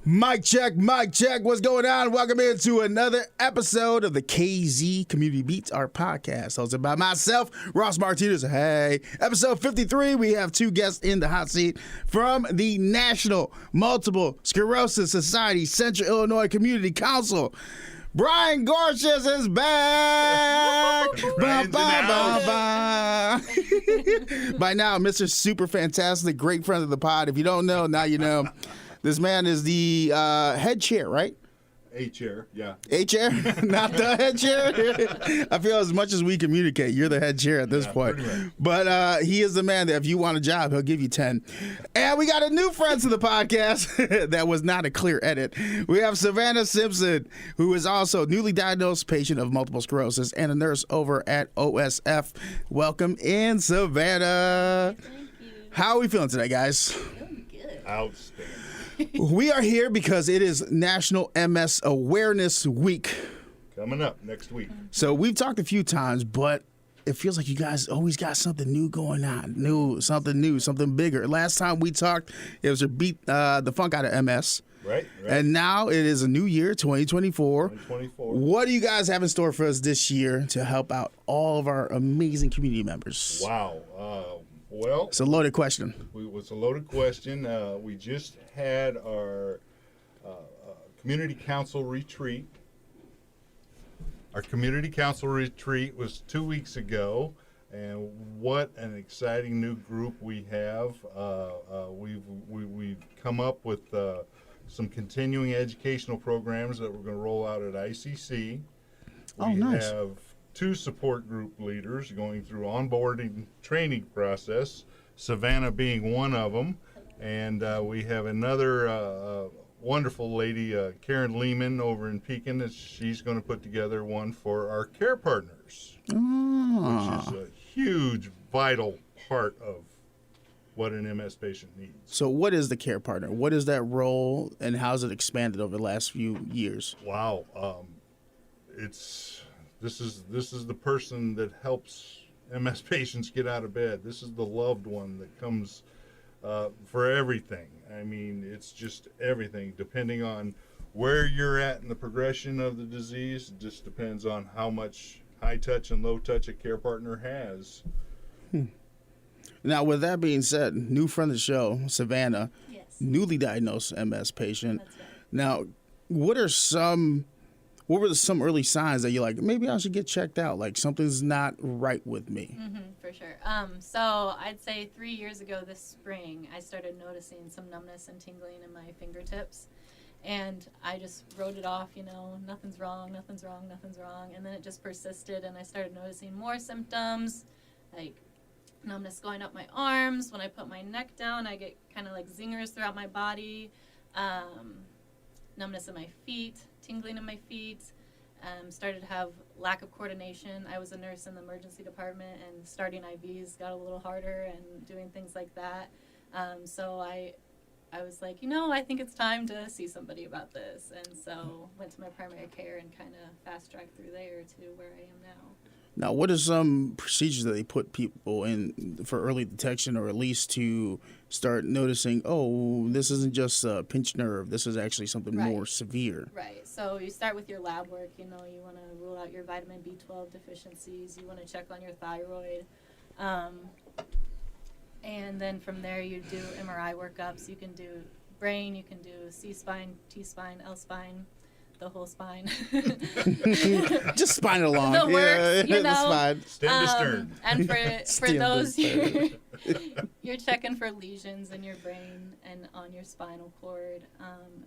Mic check, mic check. What's going on? Welcome into another episode of the KZ Community Beats, our podcast, hosted by myself, Ross Martinez. Hey, episode 53. We have two guests in the hot seat from the National Multiple Sclerosis Society Central Illinois Community Council. Brian Gorsuch is back. Ba, ba, ba, ba. By now, Mr. Super Fantastic, great friend of the pod. If you don't know, now you know. This man is the head chair, right? A chair, yeah. A chair? Not the head chair? I feel as much as we communicate, you're the head chair at this point. Right. But he is the man that if you want a job, he'll give you 10. And we got a new friend to the podcast that was not a clear edit. We have Savannah Simpson, who is also a newly diagnosed patient of multiple sclerosis and a nurse over at OSF. Welcome in, Savannah. Thank you. How are we feeling today, guys? Feeling good. Outstanding. We are here because it is National MS Awareness Week. Coming up next week. So we've talked a few times, but it feels like you guys always got something new going on. Something bigger. Last time we talked, it was to beat the funk out of MS. Right. And now it is a new year, 2024. 2024. What do you guys have in store for us this year to help out all of our amazing community members? Wow. Well, It's a loaded question. it's a loaded question. We just had our community council retreat. Our community council retreat was 2 weeks ago, and what an exciting new group we have. We've come up with some continuing educational programs that we're going to roll out at ICC. Oh, nice. We have 2 support group leaders going through onboarding training process, Savannah being one of them. And we have another wonderful lady, Karen Lehman, over in Pekin, that she's going to put together one for our care partners, which is a huge, vital part of what an MS patient needs. So what is the care partner? What is that role, and how's it expanded over the last few years? Wow, this is the person that helps MS patients get out of bed. This is the loved one that comes for everything. I mean, it's just everything. Depending on where you're at in the progression of the disease, it just depends on how much high touch and low touch a care partner has. Now, with that being said, new friend of the show, Savannah, Yes. newly diagnosed MS patient. That's right. Now, what were some early signs that you're like, maybe I should get checked out? Like something's not right with me. For sure. So I'd say 3 years ago this spring, I started noticing some numbness and tingling in my fingertips. And I just wrote it off, nothing's wrong, nothing's wrong, nothing's wrong. And then it just persisted, and I started noticing more symptoms, like numbness going up my arms. When I put my neck down, I get kind of like zingers throughout my body, numbness in my feet, tingling in my feet. Started to have lack of coordination. I was a nurse in the emergency department, and starting IVs got a little harder and doing things like that. So I was like, I think it's time to see somebody about this. And so went to my primary care and kind of fast-tracked through there to where I am now. Now, what are some procedures that they put people in for early detection, or at least to start noticing, oh, this isn't just a pinched nerve, this is actually something Right. more severe? Right. So you start with your lab work. You want to rule out your vitamin B12 deficiencies. You want to check on your thyroid. And then from there you do MRI workups. You can do brain, you can do C-spine, T-spine, L-spine, the whole spine. Just spine it along. The works, That's fine. Stem to stern. And for Stem to those, stern. you're checking for lesions in your brain and on your spinal cord.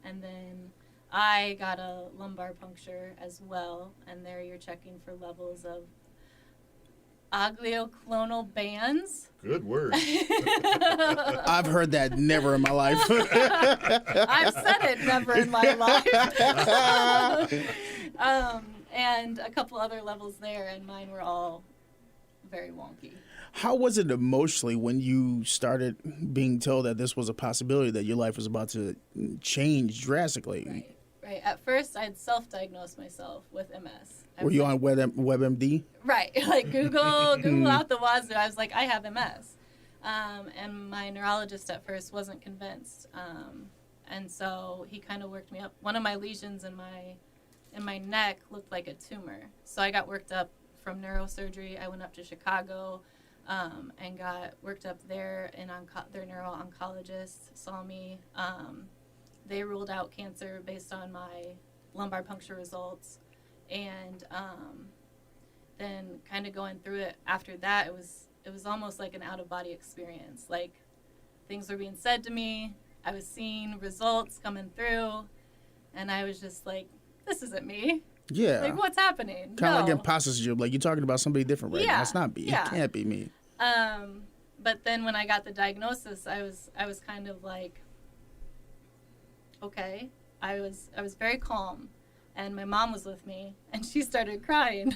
And then I got a lumbar puncture as well, and there you're checking for levels of oglioclonal bands. Good word. I've heard that never in my life. I've said it never in my life. And a couple other levels there, and mine were all very wonky. How was it emotionally when you started being told that this was a possibility, that your life was about to change drastically? Right. At first, I'd self-diagnosed myself with MS. Were you on WebMD? Right. Like Google out the wazoo. I was like, I have MS. And my neurologist at first wasn't convinced. and so he kind of worked me up. One of my lesions in my neck looked like a tumor, so I got worked up from neurosurgery. I went up to Chicago and got worked up there, and their neuro-oncologist saw me. They ruled out cancer based on my lumbar puncture results, and then kind of going through it after that, it was almost like an out-of-body experience. Like, things were being said to me, I was seeing results coming through, and I was just like, this isn't me. Yeah. Like, what's happening? Kind of No. like imposter syndrome. Like, you're talking about somebody different right now. It's not me. Yeah. It can't be me. But then when I got the diagnosis, I was kind of like, okay. I was very calm, and my mom was with me, and she started crying.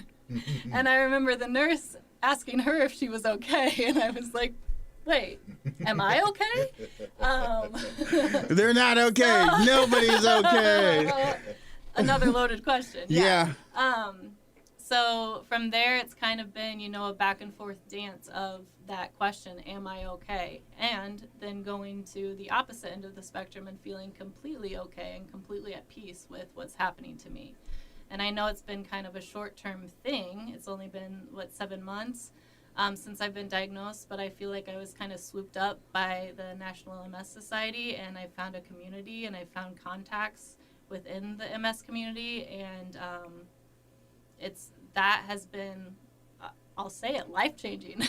And I remember the nurse asking her if she was okay, and I was like, wait, am I okay? They're not okay. Nobody's okay. Another loaded question. Yeah. So from there, it's kind of been, a back and forth dance of that question, am I okay? And then going to the opposite end of the spectrum and feeling completely okay and completely at peace with what's happening to me. And I know it's been kind of a short-term thing. It's only been, 7 months since I've been diagnosed, but I feel like I was kind of swooped up by the National MS Society, and I found a community, and I found contacts within the MS community, and that has been, I'll say it, life-changing.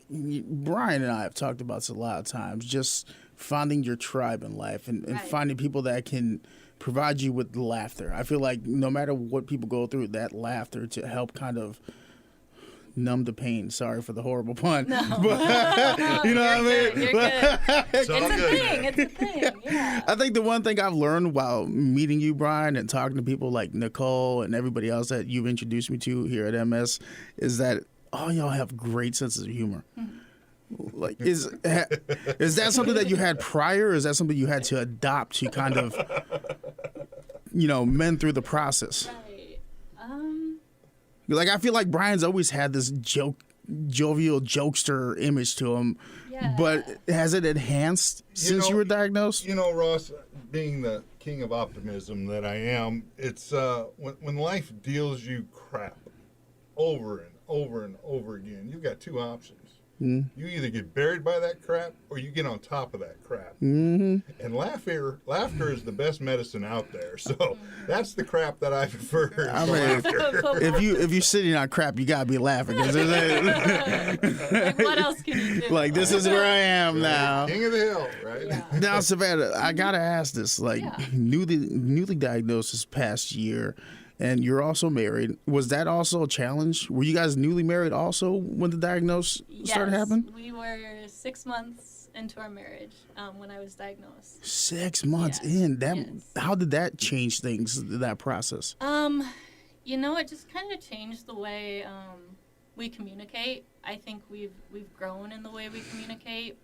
Brian and I have talked about this a lot of times, just finding your tribe in life and Right. finding people that can provide you with laughter. I feel like no matter what people go through, that laughter to help kind of numb the pain. Sorry for the horrible pun. No. But, you know what I mean? You're good. It's all It's a good. thing. It's a thing. Yeah. I think the one thing I've learned while meeting you, Brian, and talking to people like Nicole and everybody else that you've introduced me to here at MS is that all y'all have great senses of humor. Like, is that something that you had prior, or is that something you had to adopt to kind of, mend through the process? Right. Like, I feel like Brian's always had this jovial jokester image to him, Yeah. but has it enhanced since you were diagnosed? Ross, being the king of optimism that I am, it's when life deals you crap over and over and over again, you've got two options. You either get buried by that crap or you get on top of that crap. And laughter is the best medicine out there. So that's the crap that I prefer. I the mean, laughter. if you're sitting on crap, you gotta be laughing. 'Cause Like, what else can you do? like, this is where I am now. King of the hill, right? Yeah. Now, Savannah, I gotta ask this. Like, Yeah. newly diagnosed this past year, and you're also married. Was that also a challenge? Were you guys newly married also when the diagnosis started happening? We were 6 months into our marriage when I was diagnosed. 6 months Yes. in. Yes. How did that change things? That process. It just kind of changed the way we communicate. I think we've grown in the way we communicate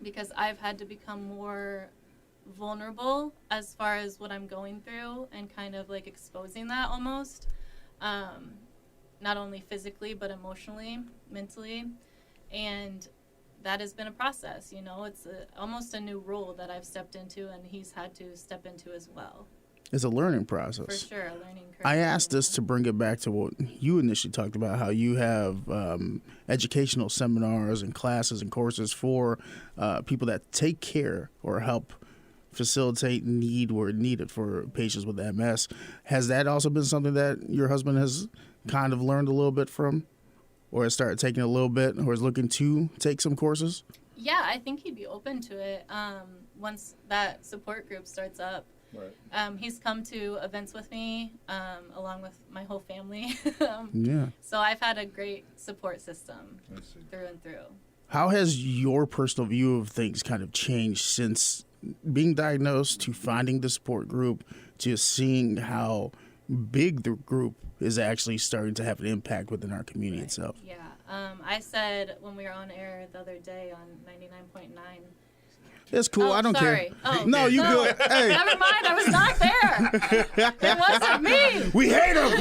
because I've had to become more vulnerable as far as what I'm going through and kind of like exposing that almost, not only physically but emotionally, mentally, and that has been a process. It's almost a new role that I've stepped into, and he's had to step into as well. It's a learning For process. sure, a learning curve. I asked this to bring it back to what you initially talked about, how you have educational seminars and classes and courses for people that take care or help facilitate need where needed for patients with MS. Has that also been something that your husband has kind of learned a little bit from, or has started taking a little bit, or is looking to take some courses? Yeah, I think he'd be open to it once that support group starts up. Right. He's come to events with me along with my whole family. Yeah. So I've had a great support system I see. through and through. How has your personal view of things kind of changed since being diagnosed to finding the support group to seeing how big the group is actually starting to have an impact within our community itself? Yeah. I said when we were on air the other day on 99.9 It's cool. Oh, I don't sorry. care. Oh, No, you good. Hey, Never mind. I was not there. It wasn't me. we hate him.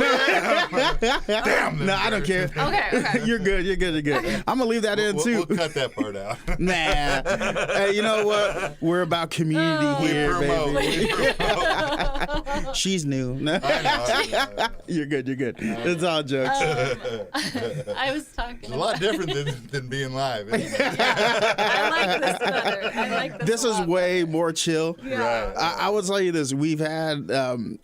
Damn. No, I don't care. Okay. You're good. You're good. You're good. I'm gonna leave that in too. We'll cut that part out. Nah. Hey, you know what? We're about community Oh. here, Promote. baby. We promote. She's new. No. I know. You're good. You're good. It's all jokes. I was talking. It's a lot different than being live. Isn't it? I like this better. I like this. This a is lot way better. more chill. Yeah. Right. I will tell you this. We've had,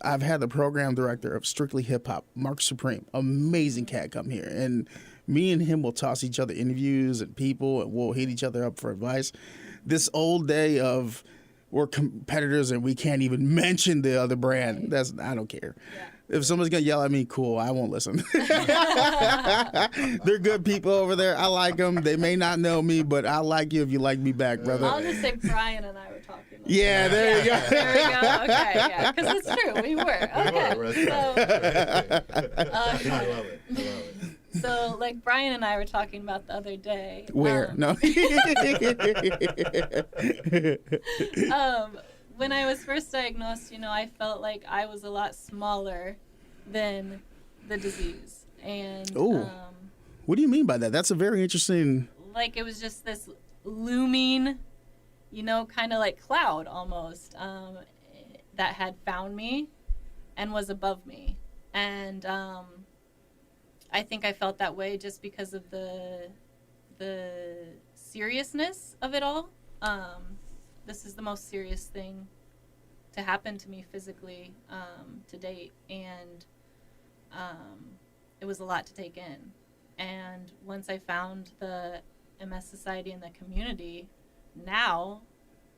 I've had the program director of Strictly Hip Hop, Mark Supreme, amazing cat, come here. And me and him will toss each other interviews and people, and we'll hit each other up for advice. This old day of we're competitors and we can't even mention the other brand, I don't care. Yeah. If someone's going to yell at me, cool, I won't listen. They're good people over there. I like them. They may not know me, but I like you if you like me back, brother. I'll just say Brian and I were talking. Yeah, there you go. There we go. Okay, yeah, because it's true. We were. Okay. I love it. I love it. So, like Brian and I were talking about the other day. Where? No. When I was first diagnosed, I felt like I was a lot smaller than the disease, and Ooh. What do you mean by that? That's a very interesting. like it was just this looming, kind of like cloud almost, that had found me and was above me, and I think I felt that way just because of the seriousness of it all. This is the most serious thing to happen to me physically to date, and it was a lot to take in. And once I found the MS Society and the community, now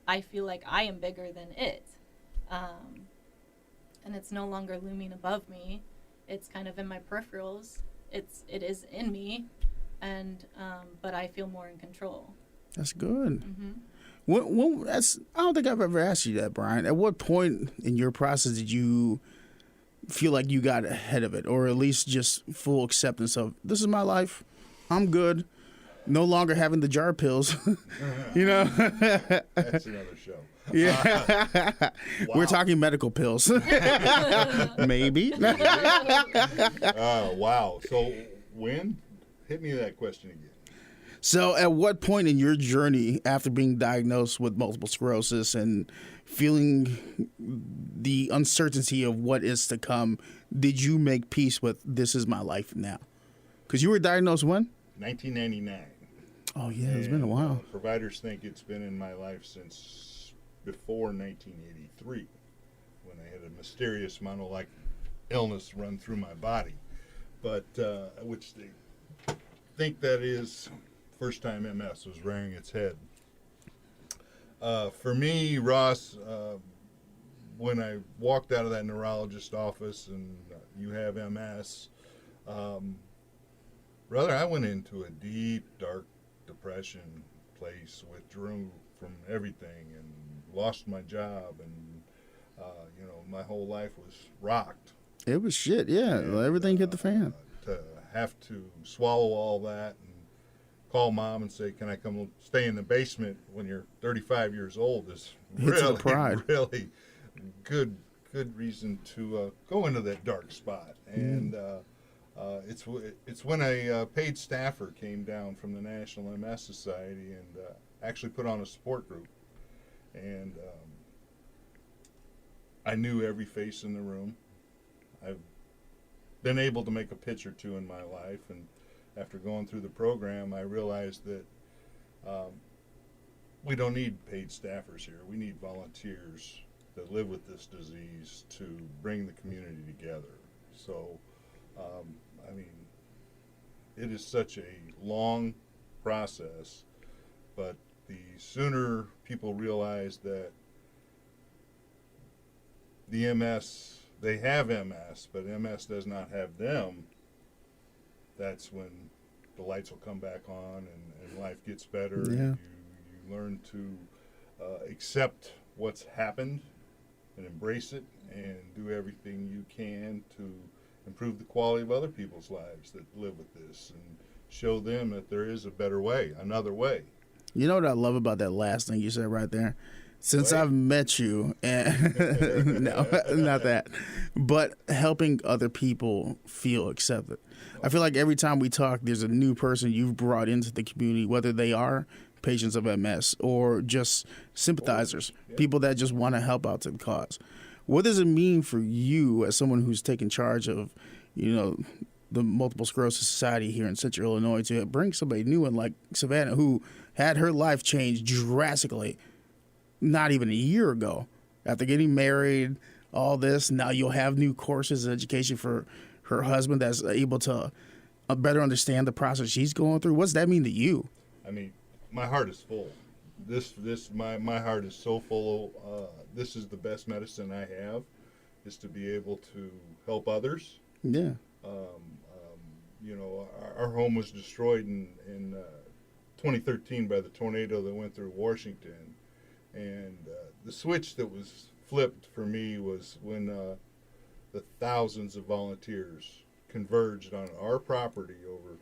I feel like I am bigger than it. And it's no longer looming above me. It's kind of in my peripherals. It is in me, and but I feel more in control. That's good. Mm-hmm. I don't think I've ever asked you that, Brian. At what point in your process did you feel like you got ahead of it, or at least just full acceptance of this is my life, I'm good, no longer having the jar pills, That's another show. Yeah, we're talking medical pills, maybe. Wow. So when? Hit me that question again. So, at what point in your journey after being diagnosed with multiple sclerosis and feeling the uncertainty of what is to come, did you make peace with this is my life now? Because you were diagnosed when? 1999. Oh, yeah, it's been a while. Providers think it's been in my life since before 1983, when I had a mysterious mono-like illness run through my body, but which they think that is first time MS was rearing its head. For me, Ross, when I walked out of that neurologist office and you have MS, brother, I went into a deep, dark depression place, withdrew from everything, and lost my job, and my whole life was rocked. It was shit, yeah. And, Everything hit the fan. To have to swallow all that and call mom and say, "Can I come stay in the basement when you're 35 years old?" is Hits the really, pride. really good reason to go into that dark spot. And it's when a paid staffer came down from the National MS Society and actually put on a support group, and I knew every face in the room. I've been able to make a pitch or two in my life, and after going through the program, I realized that we don't need paid staffers here. We need volunteers that live with this disease to bring the community together. So, it is such a long process, but the sooner people realize that the MS, they have MS, but MS does not have them, that's when the lights will come back on and life gets better. Yeah. You learn to accept what's happened and embrace it and do everything you can to improve the quality of other people's lives that live with this and show them that there is a better way, another way. You know what I love about that last thing you said right there? Since Wait. I've met you, and no, not that, but helping other people feel accepted. I feel like every time we talk, there's a new person you've brought into the community, whether they are patients of MS or just sympathizers, people that just want to help out to the cause. What does it mean for you as someone who's taken charge of, the Multiple Sclerosis Society here in Central Illinois to bring somebody new in like Savannah who had her life changed drastically not even a year ago after getting married, all this. Now you'll have new courses and education for her husband that's able to better understand the process she's going through. What's that mean to you? I mean, my heart is full. My heart is so full. This is the best medicine I have, is to be able to help others. Yeah. Our home was destroyed in 2013 by the tornado that went through Washington. And the switch that was flipped for me was when the thousands of volunteers converged on our property over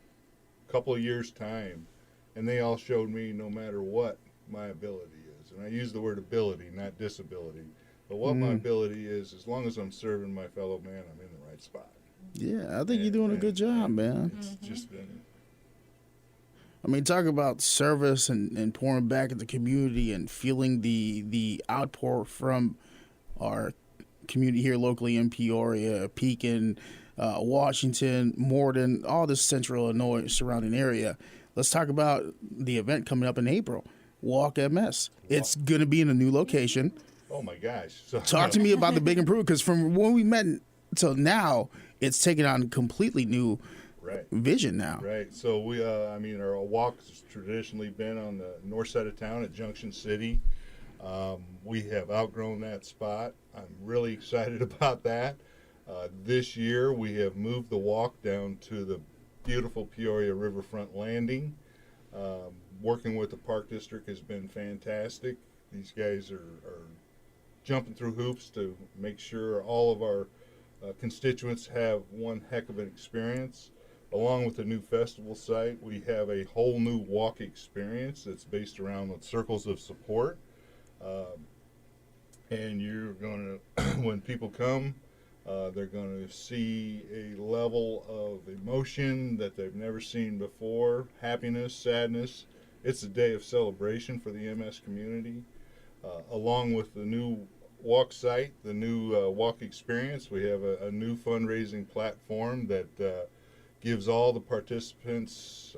a couple of years' time. And they all showed me no matter what my ability is. And I use the word ability, not disability. But what my ability is, as long as I'm serving my fellow man, I'm in the right spot. Yeah, I think you're doing a good job, man. It's just been... I mean, talk about service and pouring back in the community and feeling the outpour from our community here locally in Peoria, Pekin, Washington, Morden, all this central Illinois surrounding area. Let's talk about the event coming up in April, Walk MS. It's going to be in a new location. Oh, my gosh. So, Talk to me about the big improvement, because from when we met till now, it's taken on a completely new vision now. Right. So our walk has traditionally been on the north side of town at Junction City. We have outgrown that spot. I'm really excited about that. This year we have moved the walk down to the beautiful Peoria Riverfront Landing. Working with the Park District has been fantastic. These guys are jumping through hoops to make sure all of our constituents have one heck of an experience. Along with the new festival site, we have a whole new walk experience that's based around the circles of support. And you're going to, when people come, they're going to see a level of emotion that they've never seen before, happiness, sadness. It's a day of celebration for the MS community. Along with the new walk site, the new walk experience, we have a new fundraising platform that gives all the participants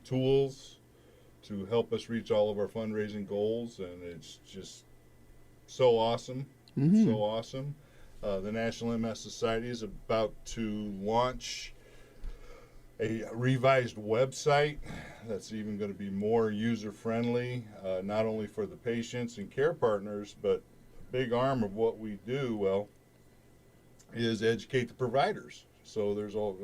tools to help us reach all of our fundraising goals, and it's just so awesome, so awesome. The National MS Society is about to launch a revised website that's even going to be more user-friendly, not only for the patients and care partners, but a big arm of what we do, is educate the providers. So there's a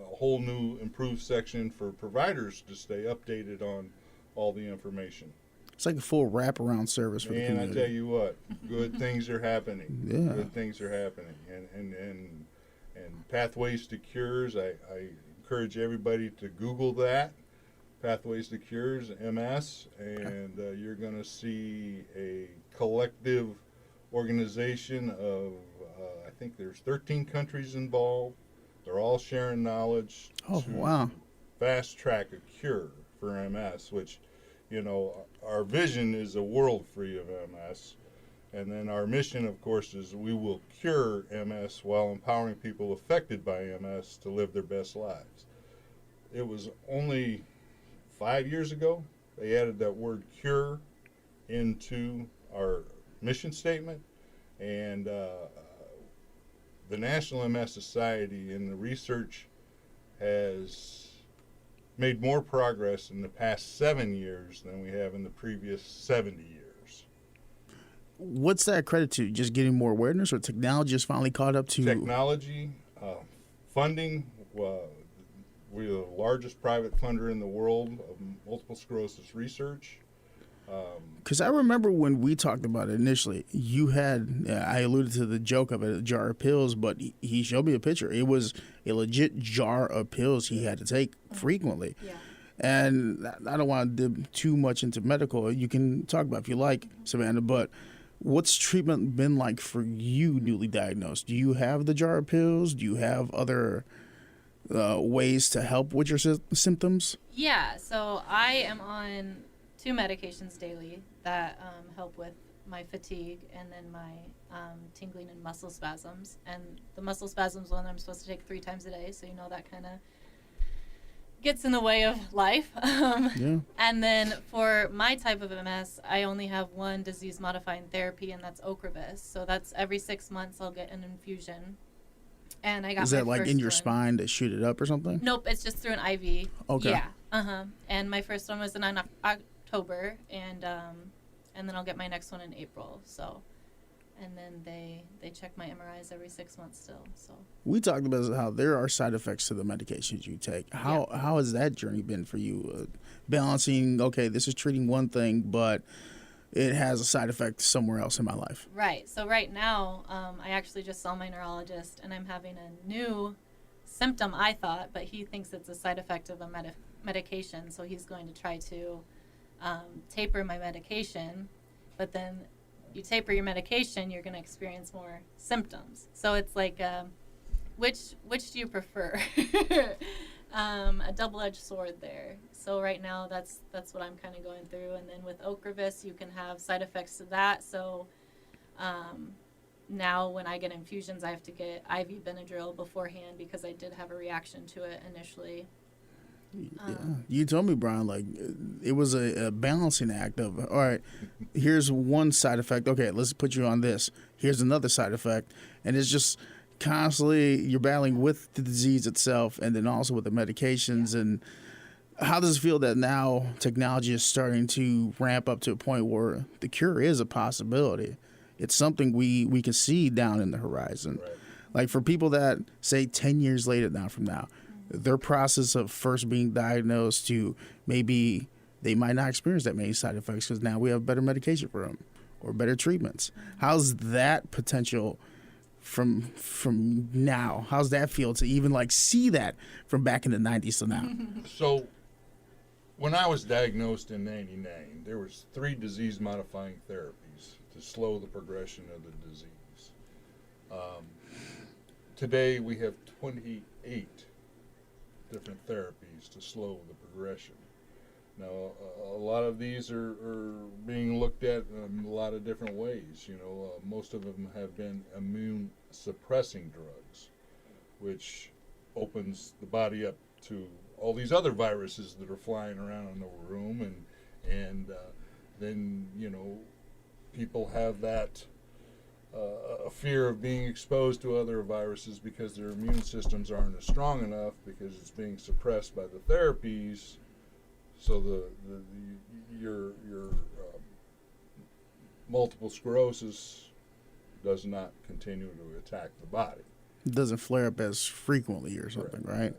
whole new improved section for providers to stay updated on all the information. It's like a full wraparound service for the community. And I tell you what, good things are happening. Yeah. Good things are happening. And Pathways to Cures, I encourage everybody to Google that, Pathways to Cures, MS, and you're going to see a collective organization of, I think there's 13 countries involved. They're all sharing knowledge to fast track a cure for MS, which, our vision is a world free of MS. And then our mission, of course, is we will cure MS while empowering people affected by MS to live their best lives. It was only 5 years ago they added that word cure into our mission statement. And the National MS Society in the research has made more progress in the past 7 years than we have in the previous 70 years. What's that credit to? Just getting more awareness, or technology has finally caught up to... Technology, funding. We're the largest private funder in the world of multiple sclerosis research. Because I remember when we talked about it initially, you had, I alluded to the joke of it, a jar of pills, but he showed me a picture. It was a legit jar of pills he had to take frequently. Yeah. And I don't want to dip too much into medical. You can talk about it if you like, Savannah, but what's treatment been like for you newly diagnosed? Do you have the jar of pills? Do you have other ways to help with your symptoms? Yeah, so I am on 2 medications daily that help with my fatigue and then my tingling and muscle spasms. And the muscle spasms one I'm supposed to take 3 times a day, so that kind of gets in the way of life. Yeah. And then for my type of MS, I only have one disease-modifying therapy, and that's Ocrevus. So that's every 6 months I'll get an infusion. And I got Is that my like first in your one. spine to shoot it up or something? Nope, it's just through an IV. Okay. Yeah. And my first one was in October, and then I'll get my next one in April. So, and then they check my MRIs every 6 months still. So. We talked about how there are side effects to the medications you take. How has that journey been for you? Balancing, okay, this is treating one thing, but it has a side effect somewhere else in my life. Right. So right now, I actually just saw my neurologist, and I'm having a new symptom, I thought, but he thinks it's a side effect of a medication. So he's going to try to taper my medication, but then you taper your medication, you're going to experience more symptoms. So it's like, which do you prefer? A double-edged sword there. So right now, that's what I'm kind of going through. And then with Ocrevus, you can have side effects to that. So now when I get infusions, I have to get IV Benadryl beforehand because I did have a reaction to it initially. Yeah. You told me, Brian, like it was a balancing act of, all right, here's one side effect. Okay, let's put you on this. Here's another side effect. And it's just constantly you're battling with the disease itself and then also with the medications. And how does it feel that now technology is starting to ramp up to a point where the cure is a possibility? It's something we can see down in the horizon. Right. Like for people that say 10 years later now from now, their process of first being diagnosed to maybe they might not experience that many side effects because now we have better medication for them or better treatments. How's that potential from now? How's that feel to even like see that from back in the 90s to now? So when I was diagnosed in 99, there was 3 disease-modifying therapies to slow the progression of the disease. Today we have 28 different therapies to slow the progression. Now, a lot of these are being looked at in a lot of different ways. Most of them have been immune-suppressing drugs, which opens the body up to all these other viruses that are flying around in the room, and then people have that a fear of being exposed to other viruses because their immune systems aren't as strong enough because it's being suppressed by the therapies. So your multiple sclerosis does not continue to attack the body. It doesn't flare up as frequently or something, right?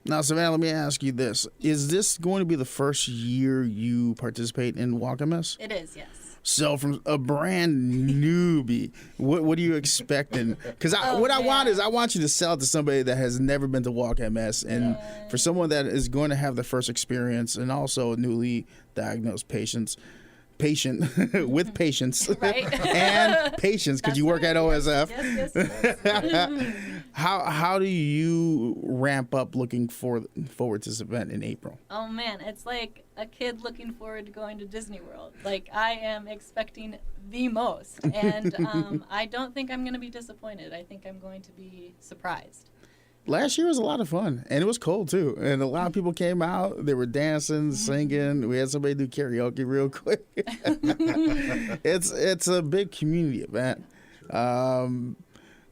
Now, Savannah, let me ask you this. Is this going to be the first year you participate in Walk MS? It is, yes. So from a brand newbie, what are you expecting? Because I want you to sell it to somebody that has never been to Walk MS, and for someone that is going to have the first experience, and also a newly diagnosed patient with patience Right. and patience because you work at OSF. Yes. How do you ramp up looking forward to this event in April? Oh man, it's like a kid looking forward to going to Disney World. Like I am expecting the most, and I don't think I'm going to be disappointed. I think I'm going to be surprised. Last year was a lot of fun, and it was cold too. And a lot of people came out. They were dancing, singing. We had somebody do karaoke real quick. It's a big community event.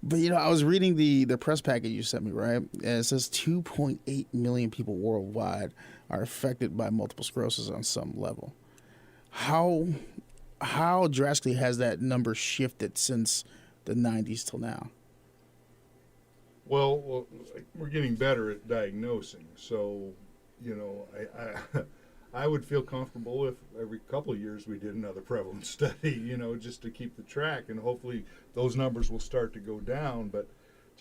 But I was reading the press packet you sent me, right? And it says 2.8 million people worldwide are affected by multiple sclerosis on some level. How drastically has that number shifted since the 90s till now? Well, we're getting better at diagnosing. So, I would feel comfortable if every couple of years we did another prevalence study, just to keep the track, and hopefully those numbers will start to go down. But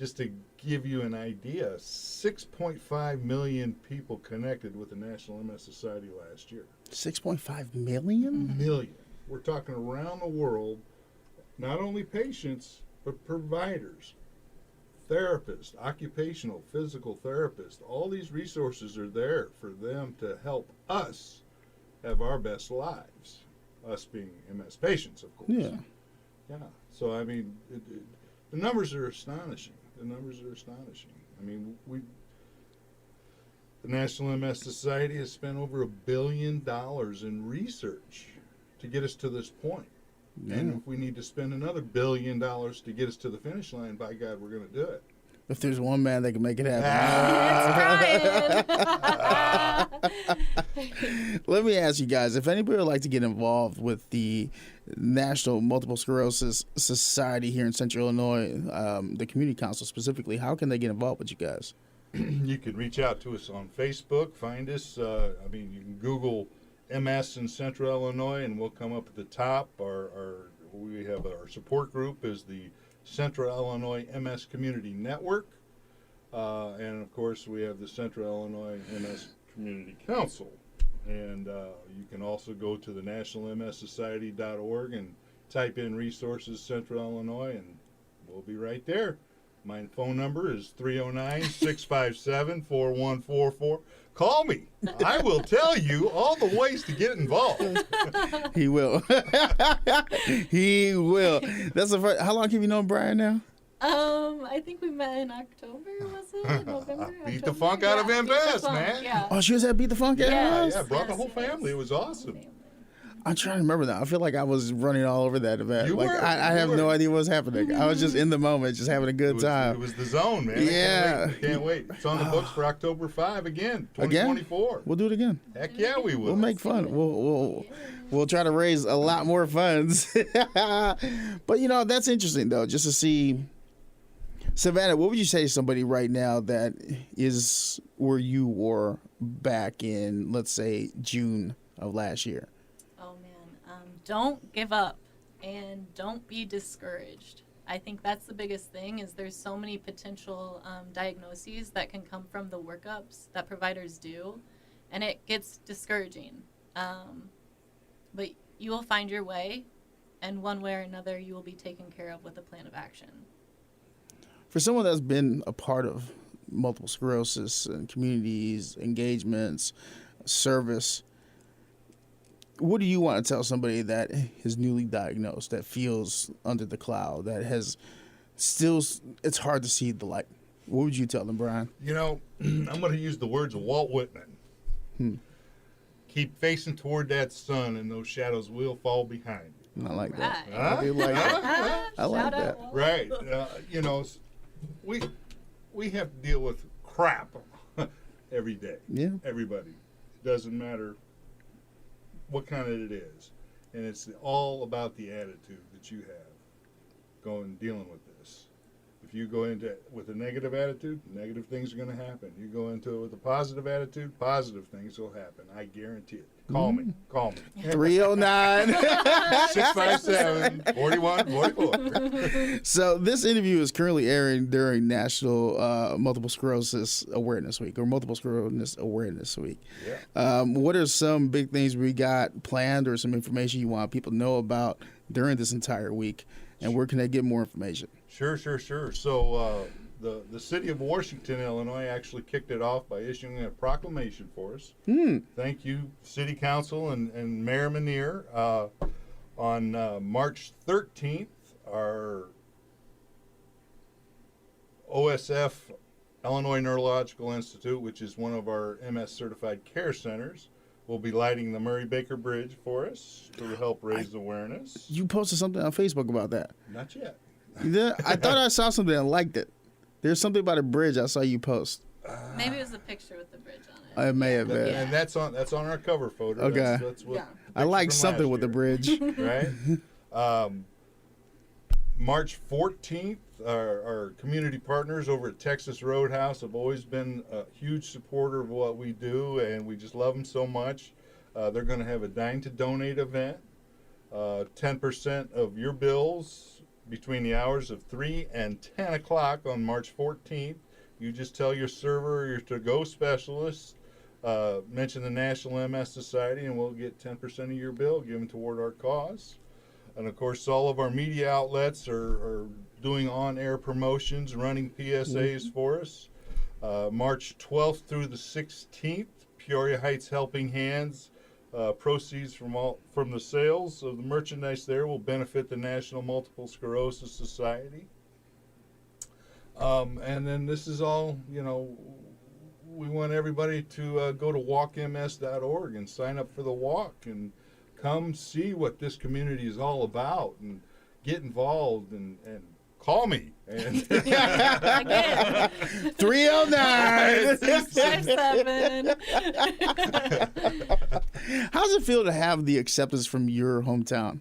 just to give you an idea, 6.5 million people connected with the National MS Society last year. 6.5 million? Million. We're talking around the world, not only patients, but providers, therapists, occupational, physical therapists. All these resources are there for them to help us have our best lives, us being MS patients, of course. Yeah. Yeah. So, I mean, the numbers are astonishing. The numbers are astonishing. I mean, the National MS Society has spent over $1 billion in research to get us to this point. Yeah. And if we need to spend another $1 billion to get us to the finish line, by God, we're going to do it. If there's one man that can make it happen. Let me ask you guys, if anybody would like to get involved with the National Multiple Sclerosis Society here in Central Illinois, the Community Council specifically, how can they get involved with you guys? You can reach out to us on Facebook, find us. You can Google MS in Central Illinois, and we'll come up at the top. We have our support group is the Central Illinois MS Community Network, and of course we have the Central Illinois MS Community Council. And you can also go to the nationalmssociety.org and type in resources Central Illinois, and we'll be right there. My phone number is 309-657-4144. Call me. I will tell you all the ways to get involved. He will. He will. That's the first. How long have you known Brian now? I think we met in October, was it? November? Beat the October? funk out of Yeah, MS, beat the funk, man. Yeah. Oh, she was at Beat the Funk? Yeah. Yeah, brought the Yes, whole yes. family. It was awesome. I'm trying to remember that. I feel like I was running all over that event. You like were, I you have were. no idea what's happening. I was just in the moment, just having a good It time. was the zone, man. Yeah. I can't wait. It's on the books for October 5 again, 2024. We'll do it again. Heck yeah, we will. We'll make fun. We'll try to raise a lot more funds. But that's interesting though, just to see. Savannah, what would you say to somebody right now that is where you were back in, let's say, June of last year? Oh man, don't give up and don't be discouraged. I think that's the biggest thing is there's so many potential diagnoses that can come from the workups that providers do, and it gets discouraging. But you will find your way, and one way or another you will be taken care of with a plan of action. For someone that's been a part of multiple sclerosis and communities, engagements, service, what do you want to tell somebody that is newly diagnosed, that feels under the cloud, that has still, it's hard to see the light? What would you tell them, Brian? I'm going to use the words of Walt Whitman. Keep facing toward that sun, and those shadows will fall behind you. I like that. Right. I do like that. I like Shout that. out, Walt. Right. We have to deal with crap every day. Yeah. Everybody. Doesn't matter what kind of it is. And it's all about the attitude that you have dealing with this. If you go into it with a negative attitude, negative things are going to happen. You go into it with a positive attitude, positive things will happen. I guarantee it. Call me. 309. 657-4144. So this interview is currently airing during National Multiple Sclerosis Awareness Week, or Multiple Sclerosis Awareness Week. Yeah. What are some big things we got planned, or some information you want people to know about during this entire week, and where can they get more information? Sure. So the city of Washington, Illinois, actually kicked it off by issuing a proclamation for us. Thank you, City Council and Mayor Manier. On March 13th, our OSF, Illinois Neurological Institute, which is one of our MS certified care centers, will be lighting the Murray Baker Bridge for us to help raise awareness. You posted something on Facebook about that. Not yet. I thought I saw something and liked it. There's something about a bridge I saw you post. Maybe it was a picture with the bridge on it. It may have been. Yeah. And that's on our cover photo. Okay. That's what Yeah. I like picture from something last with the year. bridge. Right? March 14th, our community partners over at Texas Roadhouse have always been a huge supporter of what we do, and we just love them so much. They're going to have a Dine to Donate event. 10% of your bills between the hours of 3 and 10 o'clock on March 14th. You just tell your server or your to-go specialist, mention the National MS Society, and we'll get 10% of your bill given toward our cause. And of course, all of our media outlets are doing on-air promotions, running PSAs for us. March 12th through the 16th, Peoria Heights Helping Hands. Proceeds from the sales of the merchandise there will benefit the National Multiple Sclerosis Society. And then this is all, we want everybody to go to walkms.org and sign up for the walk and come see what this community is all about and get involved and call me. And Again. 309. 657. How's it feel to have the acceptance from your hometown?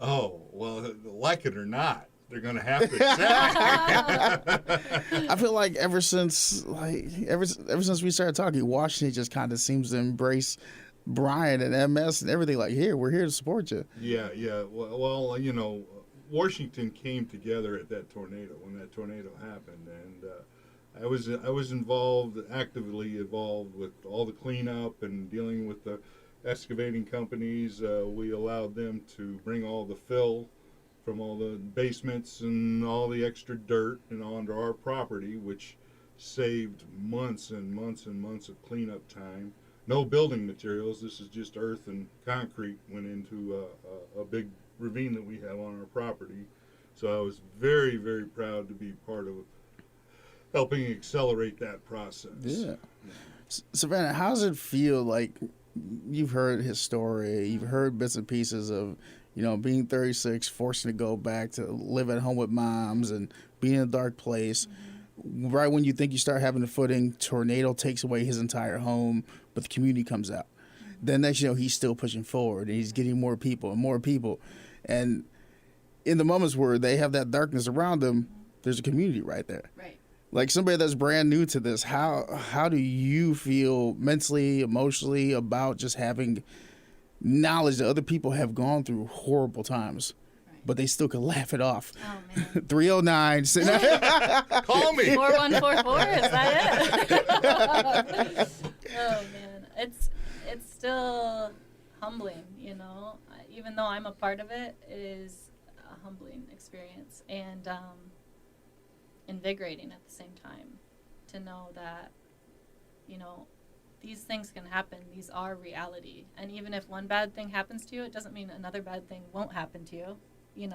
Oh, well, like it or not, they're going to have to accept it. I feel like ever since we started talking, Washington just kind of seems to embrace Brian and MS and everything. Like, we're here to support you. Yeah. Well, Washington came together at that tornado when that tornado happened, and I was actively involved with all the cleanup and dealing with the excavating companies. We allowed them to bring all the fill from all the basements and all the extra dirt and onto our property, which saved months and months and months of cleanup time. No building materials. This is just earth and concrete went into a big ravine that we have on our property. So I was very, very proud to be part of helping accelerate that process. Yeah. Savannah, how does it feel? Like, you've heard his story, you've heard bits and pieces of, being 36, forcing to go back to live at home with moms and being in a dark place. Mm-hmm. Right when you think you start having the footing, tornado takes away his entire home, but the community comes out. Then next he's still pushing forward and he's getting more people and more people. And in the moments where they have that darkness around them, there's a community right there. Right. Like somebody that's brand new to this, how do you feel mentally, emotionally about just having knowledge that other people have gone through horrible times, but they still can laugh it off? Oh, man. 309. Call me. 4144, is that it? Oh, man. It's still humbling, even though I'm a part of it, it is a humbling experience and invigorating at the same time to know that, these things can happen. These are reality. And even if one bad thing happens to you, it doesn't mean another bad thing won't happen to you, It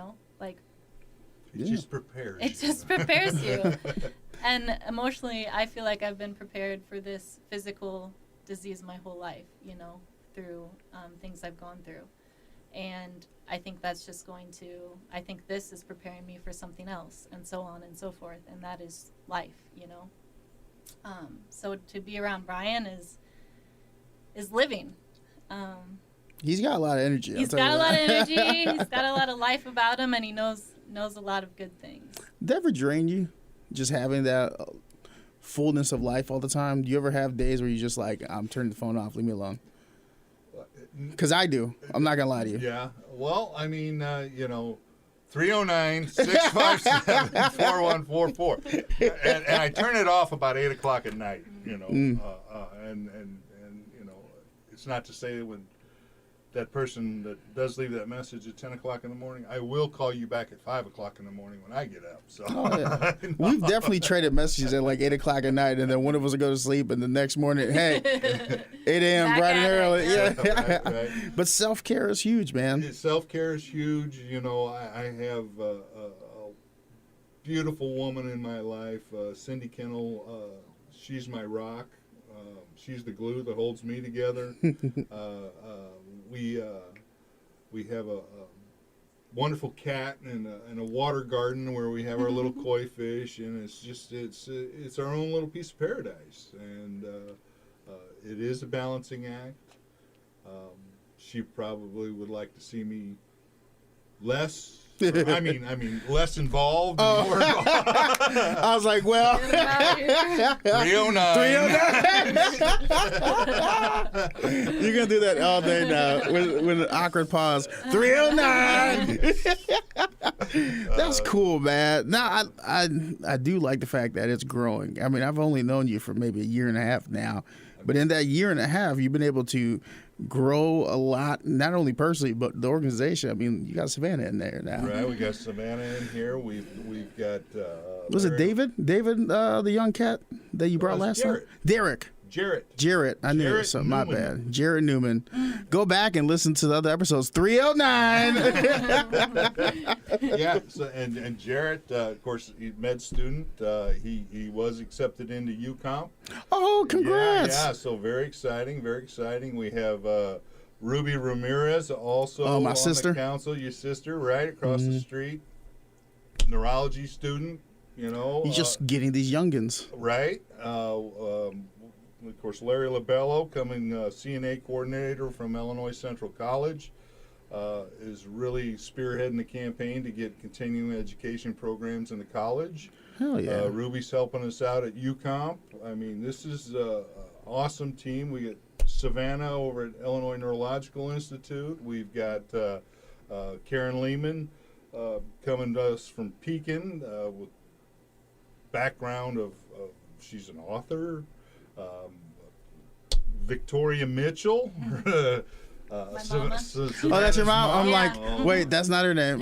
just prepares It just prepares you. And emotionally, I feel like I've been prepared for this physical disease my whole life, through things I've gone through. And I think that's just I think this is preparing me for something else, and so on and so forth. And that is life, So to be around Brian is living. He's got a lot of energy. He's got a lot of energy. He's got a lot of life about him, and he knows a lot of good things. Did that ever drain you, just having that fullness of life all the time? Do you ever have days where you just like, I'm turning the phone off, leave me alone? Because I do. I'm not going to lie to you. Yeah. Well, 309-657-4144. And I turn it off about 8 o'clock at night, and it's not to say that when that person that does leave that message at 10 o'clock in the morning, I will call you back at 5 o'clock in the morning when I get up. So yeah. We've definitely traded messages at like 8 o'clock at night, and then one of us will go to sleep, and the next morning, hey, 8 a.m. bright and early. Yeah. Right. But self-care is huge, man. Self-care is huge. I have a beautiful woman in my life, Cindy Kennel. She's my rock. She's the glue that holds me together. We have a wonderful cat and a water garden where we have our little koi fish, and it's our own little piece of paradise. And it is a balancing act. She probably would like to see me less I mean, less involved. Oh. And more involved. I was like, well, Get 'em out here. 309. you're gonna do that all day now with an awkward pause. 309. That's cool, man. Now I do like the fact that it's growing. I mean, I've only known you for maybe a year and a half now, but in that year and a half, you've been able to grow a lot, not only personally but the organization. I mean, you got Savannah in there now. Right, we got Savannah in here. We've got. Was it Larry- David? David, the young cat that you brought No, last it's time? Derek. Jarrett. I knew it was Jarrett something. My Newman. bad. Jarrett Newman. Go back and listen to the other episodes. 309. Yeah, so, and Jarrett, of course, he's a med student. He was accepted into UComp. Oh, congrats. Yeah, so very exciting, very exciting. We have Ruby Ramirez also Oh, my on sister. the council, your sister, right across the street. Neurology student, you know. You're just getting these youngins. Right. Of course, Larry Labello, coming CNA coordinator from Illinois Central College, is really spearheading the campaign to get continuing education programs in the college. Hell yeah. Ruby's helping us out at UComp. I mean, this is an awesome team. We get Savannah over at Illinois Neurological Institute. We've got Karen Lehman coming to us from Pekin with background of she's an author. Victoria Mitchell. mama? Oh, that's your mom? I'm Yeah. like, wait, that's not her name.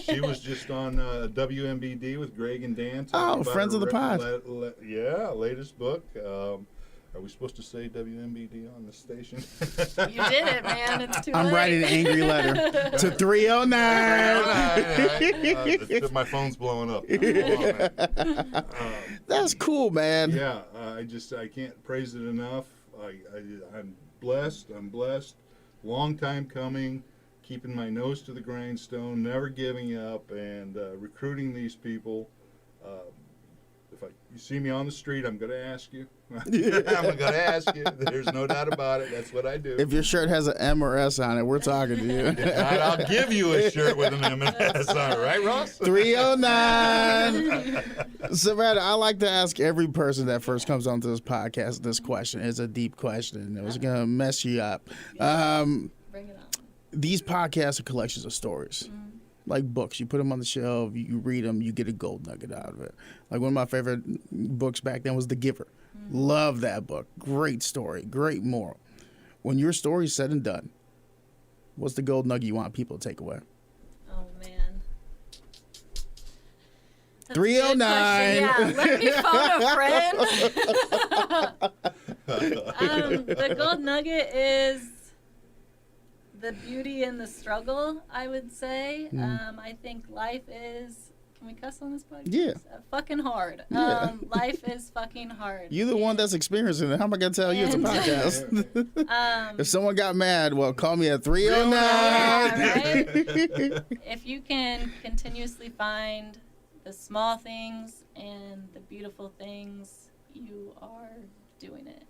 She was just on WMBD with Greg and Dan. talking Oh, about friends her of the pod. Latest book. Are we supposed to say WMBD on the station? You did it, man. It's too I'm late. writing an angry letter to 309. My phone's blowing up. That's cool, man. Yeah, I can't praise it enough. I'm blessed. Long time coming, keeping my nose to the grindstone, never giving up, and recruiting these people. If you see me on the street, I'm going to ask you. I'm going to ask you. There's no doubt about it. That's what I do. If your shirt has an M or S on it, we're talking to you. If not, I'll give you a shirt with an M&S on it, right, Ross? 309. Savannah, I like to ask every person that first comes onto this podcast this question. It's a deep question. It was going to mess you up. Bring it on. These podcasts are collections of stories. Like books. You put them on the shelf, you read them, you get a gold nugget out of it. Like one of my favorite books back then was The Giver. Love that book. Great story, great moral. When your story's said and done, what's the gold nugget you want people to take away? Oh, man. That's a good 309. question. Yeah, let me phone a friend. The gold nugget is the beauty in the struggle, I would say. I think life is, can we cuss on this podcast? Yeah. Fucking hard. Yeah. Life is fucking hard. You're the one that's experiencing it. How am I going to tell you it's a And- podcast? If someone got mad, well, call me at 309. Yeah, right? If you can continuously find the small things and the beautiful things, you are doing it.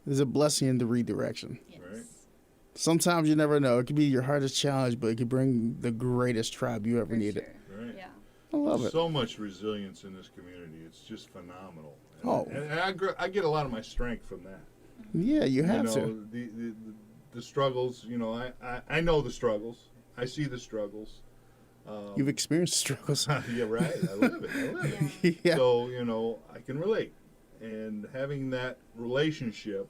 There's a blessing in the redirection. Yes. Right. Sometimes you never know. It could be your hardest challenge, but it could bring the greatest tribe you ever For needed. sure. Right. Yeah. I love There's it. so much resilience in this community. It's just phenomenal. And, Oh. and I get a lot of my strength from that. Yeah, you have you know, to. the struggles. You know, I know the struggles. I see the struggles. You've experienced struggles. Yeah, right. I live it. Yeah. So you know, I can relate. And having that relationship,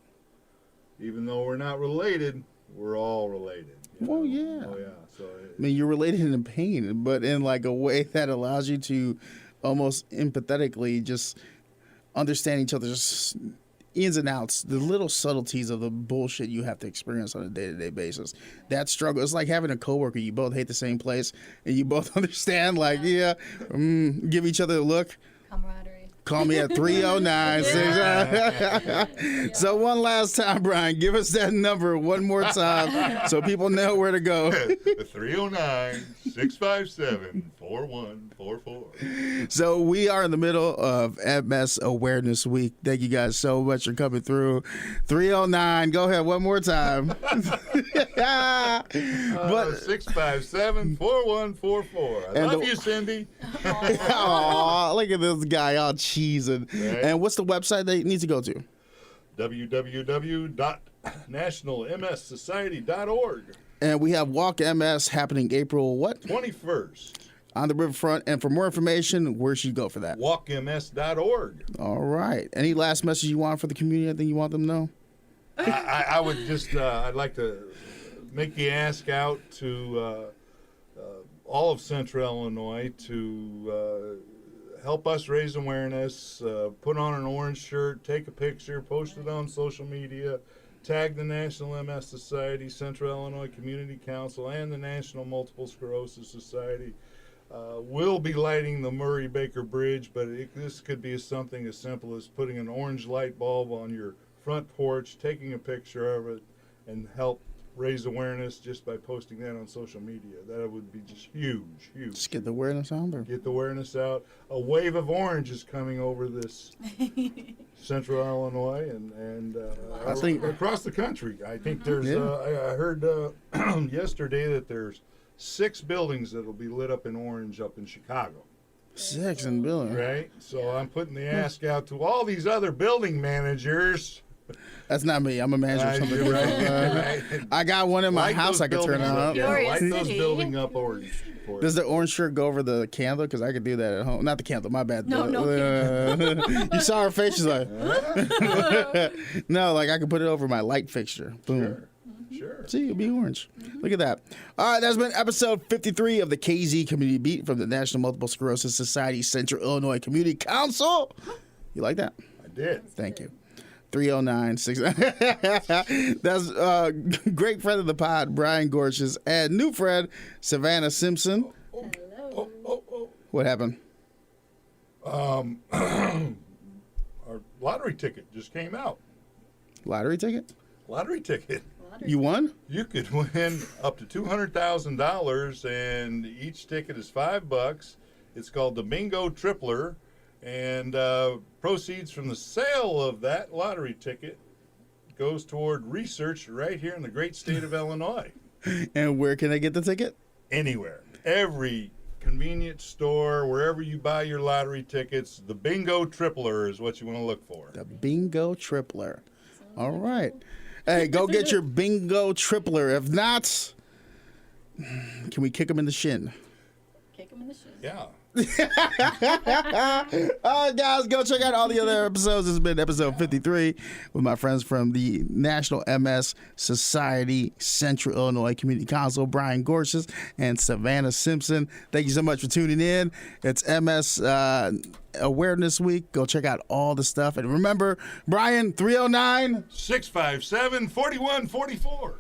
even though we're not related, we're all related. you Well, know? yeah. Oh yeah. So I mean, you're related in pain, but in like a way that allows you to almost empathetically just understand each other's ins and outs, the little subtleties of the bullshit you have to experience on a day-to-day basis. That struggle, it's like having a coworker. You both hate the same place, and you both understand, like, give each other a look. Camaraderie. Call me at 309. So one last time, Brian, give us that number one more time so people know where to go. 309-657-4144. So we are in the middle of MS Awareness Week. Thank you guys so much for coming through. 309. Go ahead one more time. But 657-4144. I love you, Cindy. Aw, look at this guy all cheesing. Right. And what's the website they need to go to? www.nationalmssociety.org. And we have Walk MS happening April what? 21st. On the riverfront. And for more information, where should you go for that? walkms.org. All right. Any last message you want for the community? Anything you want them to know? I would just, I'd like to make the ask out to all of Central Illinois to help us raise awareness, put on an orange shirt, take a picture, post it on social media, tag the National MS Society, Central Illinois Community Council, and the National Multiple Sclerosis Society. We'll be lighting the Murray Baker Bridge, but this could be something as simple as putting an orange light bulb on your front porch, taking a picture of it, and help raise awareness just by posting that on social media. That would be just huge, huge. Just get the awareness on there. Get the awareness out. A wave of orange is coming over this Central Illinois and I think- across the country. I think there's. I heard yesterday that there's 6 buildings that'll be lit up in orange up in Chicago. 6 and billion. Right. So I'm putting the ask out to all these other building managers. That's not me. I'm a manager of something You're different. right. I got one in my Light house those I can turn buildings on. up. Yeah, Glorious light those City. building up orange. For Does the orange shirt go over the candle? Because I could do that at home. Not the candle. My bad. No, no You saw her face. She's like, no, like I could put it over my light fixture. Boom. Sure. See, it'll be orange. Look at that. All right, that's been episode 53 of the KZ Community Beat from the National Multiple Sclerosis Society Central Illinois Community Council. You like that? I did. Thank you. 309-6. That's great friend of the pod, Brian Gorsuch, and new friend, Savannah Simpson. Hello. What happened? Our lottery ticket just came out. Lottery ticket? Lottery ticket. You won? You could win up to $200,000, and each ticket is $5. It's called the Bingo Tripler, and proceeds from the sale of that lottery ticket goes toward research right here in the great state of Illinois. And where can I get the ticket? Anywhere, every convenience store, wherever you buy your lottery tickets, the Bingo Tripler is what you want to look for. The Bingo Tripler. All right. Hey, go get your Bingo Tripler. If not, can we kick him in the shin? Kick him in the shin. Yeah. All right, guys, go check out all the other episodes. This has been episode 53 with my friends from the National MS Society Central Illinois Community Council, Brian Gorsuch and Savannah Simpson. Thank you so much for tuning in. It's MS Awareness Week. Go check out all the stuff. And remember, Brian, 309 657-4144.